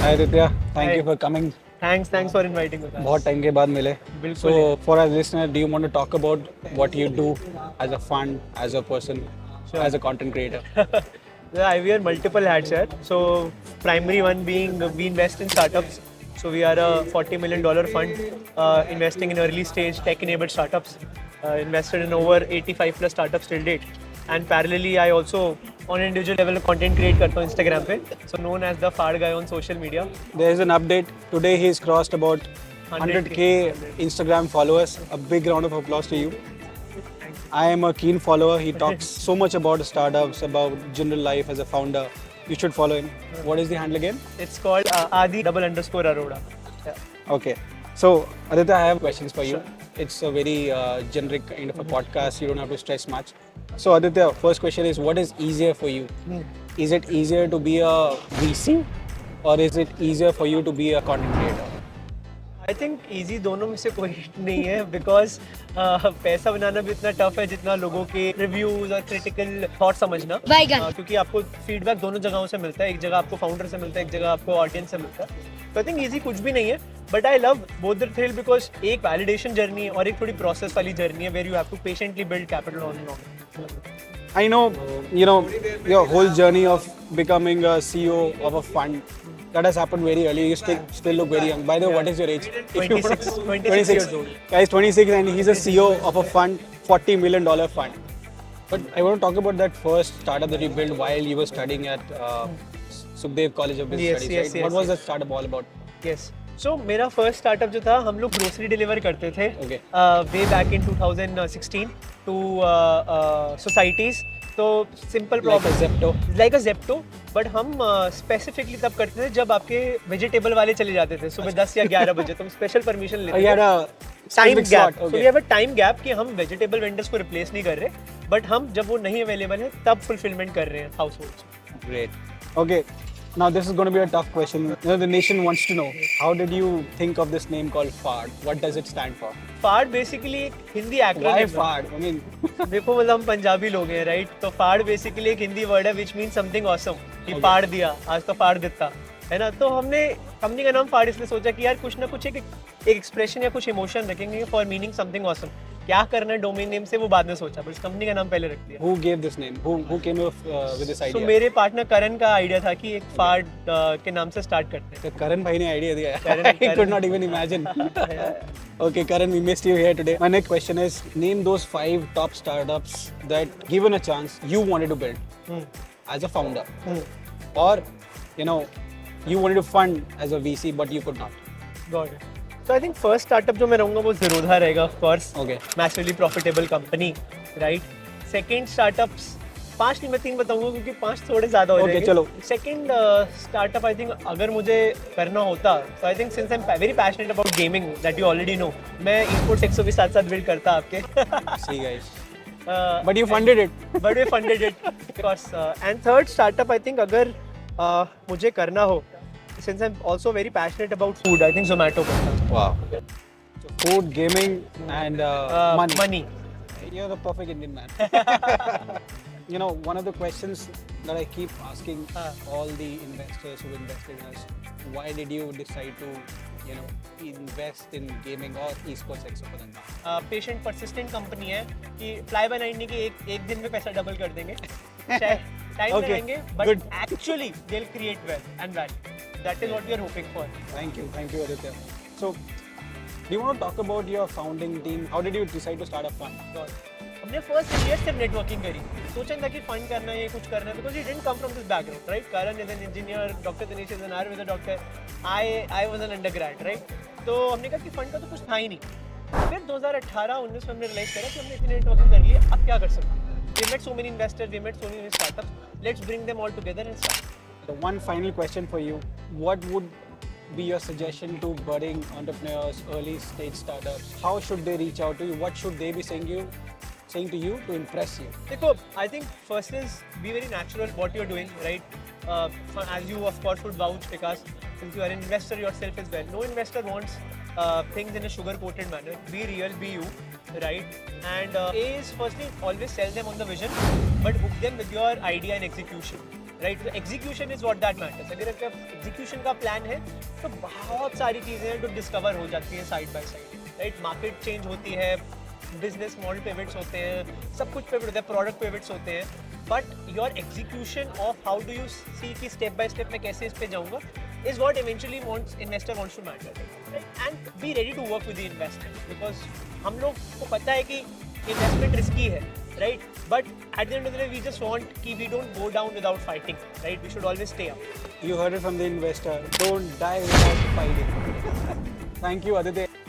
Hi Aditya, thank Hi. you for coming. Thanks for inviting us. बहुत time के बाद मिले. बिल्कुल So for our listener, do you want to talk about what you do as a fund, as a person, Sure. as a content creator? Yeah, I wear multiple hats here. So primary one being we invest in startups. So we are a $40 million fund investing in early stage tech-enabled startups. Invested in over 85 plus startups till date. And parallelly, I also on an individual level content create करता हूँ Instagram पे. So known as the Fad guy on social media. There is an update. Today he's crossed about 100k 100K. Instagram followers. A big round of applause to you. I am a keen follower. He talks so much about startups, about general life as a founder. You should follow him. What is the handle again? It's called Adi_Arora. Yeah. Okay. So, Aditya, I have questions for you. It's a very generic kind of a podcast. You don't have to stress much. So, Aditya, first question is what is easier for you? Is it easier to be a VC or is it easier for you to be a content creator? I think easy दोनों में से कोई नहीं है because पैसा बनाना भी इतना tough है जितना लोगों के रिव्यूज और क्रिटिकल थॉट समझना क्योंकि आपको फीडबैक दोनों जगहों से मिलता है. एक जगह आपको फाउंडर से मिलता है, एक जगह आपको ऑडियंस से मिलता है. तो आई थिंक ईजी कुछ भी नहीं है but I love both the thrill because एक वैलिडेशन जर्नी है और एक थोड़ी प्रोसेस वाली जर्नी है where you have to patiently build capital on and on. I know, your whole journey of becoming a CEO of a fund. That has happened very early. You still look very young. By the way, what is your age? 26 years old. Guys, 26 and he's a CEO of a fund, $40 million fund. But I want to talk about that first startup that you built while you were studying at Sukhdev College of Business Yes, Studies, yes, right? yes, What was yes. that startup all about? Yes so मेरा first startup जो था हम लोग grocery deliver करते थे Okay. Way back in 2016 to societies. तो simple problem Zepto. Like a Zepto but हम specifically तब करते थे जब आपके वेजिटेबल वाले चले जाते थे सुबह 10 या 11 बजे. तो हम स्पेशल परमिशन You लेते had थे. a time specific slot. Gap. So we Okay. Have a time gap कि हम वेजिटेबल वेंडर्स को रिप्लेस नहीं कर रहे बट हम जब वो नहीं अवेलेबल है तब फुलफिलमेंट कर रहे हैं house holds. Great. Okay. Now this is going to be a tough question. The nation wants to know how did you think of this name called FAD? What does it stand for? फाड basically एक Hindi Why acronym. FAD? I mean, देखो मतलब हम पंजाबी लोग हैं right. तो फाड़ basically एक हिंदी वर्ड है विच मीन समथिंग ऑसम कि Okay. फाड़ दिया आज तो फाड़ देता है ना. तो हमने कंपनी का नाम फाड़ इसलिए सोचा कि यार कुछ ना कुछ एक एक्सप्रेशन या कुछ इमोशन रखेंगे फॉर मीनिंग समथिंग ऑसम. क्या करना है डोमेन नेम से वो बाद में सोचा बट कंपनी का नाम पहले रख दिया. who gave this name? Who came up with this तो idea? मेरे पार्टनर करण का आइडिया था कि एक फाड़ के नाम से स्टार्ट करते हैं. So Karan bhai ne idea diya. Karan- I could Karan. not even imagine. Okay, Karan, we missed you here today. My next question is name those 5 top startups that given a chance you wanted to build as a founder. Or you wanted to fund as a VC but you could not. Got it. तो I think first startup जो मैं रहूँगा वो ज़ीरोधा रहेगा of course. Okay. Massively profitable company right. Second startups 5 नहीं मैं 3 बताऊंगा क्योंकि 5 थोड़े ज़्यादा हो Okay, जाएंगे. चलो. सेकंड स्टार्टअप आई थिंक अगर मुझे करना होता तो I think since I am very passionate about gaming that you already know मैं ई-स्पोर्ट्स 100 के साथ साथ बिल्ड करता आपके. See guys. But you funded it. But we funded it because and third startup I think अगर मुझे करना हो since I am also very passionate about food I think Zomato करता. Wow. So food, gaming, and money. Money. You're the perfect Indian man. One of the questions that I keep asking all the investors who invest in us, why did you decide to, invest in gaming or esports except for that? Patient persistent company है कि fly bye night नहीं कि एक दिन में पैसा double कर देंगे. टाइम Okay, लगाएंगे but good. Actually they will create wealth and value. That is what we are hoping for. Thank you, Aditya. So, do you want to talk about your founding team? How did you decide to start a fund? हमने first year सिर्फ networking करी. सोचा था कि fund करना है कुछ करना है because he didn't come from this background right. Karan is an engineer, doctor Dinesh is an Ayurveda doctor, I was an undergrad right. तो हमने कहा कि फंड का तो कुछ था ही नहीं. फिर 2018-19 में हमने रियलाइज करा कि हमने इतनी नेटवर्किंग कर ली है अब क्या कर सकते हैं. We met so many investors, we met so many startups. Let's bring them all together and start. The one final question for you: what would be your suggestion to budding entrepreneurs, early stage startups? How should they reach out to you? What should they be saying to you to impress you? देखो, I think first is be very natural what you're doing, right? As you of course would vouch because since you are an investor yourself as well. No investor wants things in a sugar-coated manner. Be real, be you, right? And A is firstly always sell them on the vision, but hook them with your idea and execution. Right? तो execution is what that matters. अगर आपका execution का plan है तो बहुत सारी चीज़ें हैं जो डिस्कवर हो जाती हैं side by side, right? Market change होती है, बिजनेस मॉडल पिवट्स होते हैं, सब कुछ पिवट होता है, प्रोडक्ट पिवट्स होते हैं, but your execution of how do you see कि स्टेप बाय स्टेप मैं कैसे इस पे जाऊंगा is what eventually investor wants to matter, right? And be ready to work with the investor because हम लोग को पता है कि investment risky है, right? But at the end of the day we just want कि we don't go down without fighting, right? We should always stay up. You heard it from the investor. Don't die without fighting. Thank you, Aditya.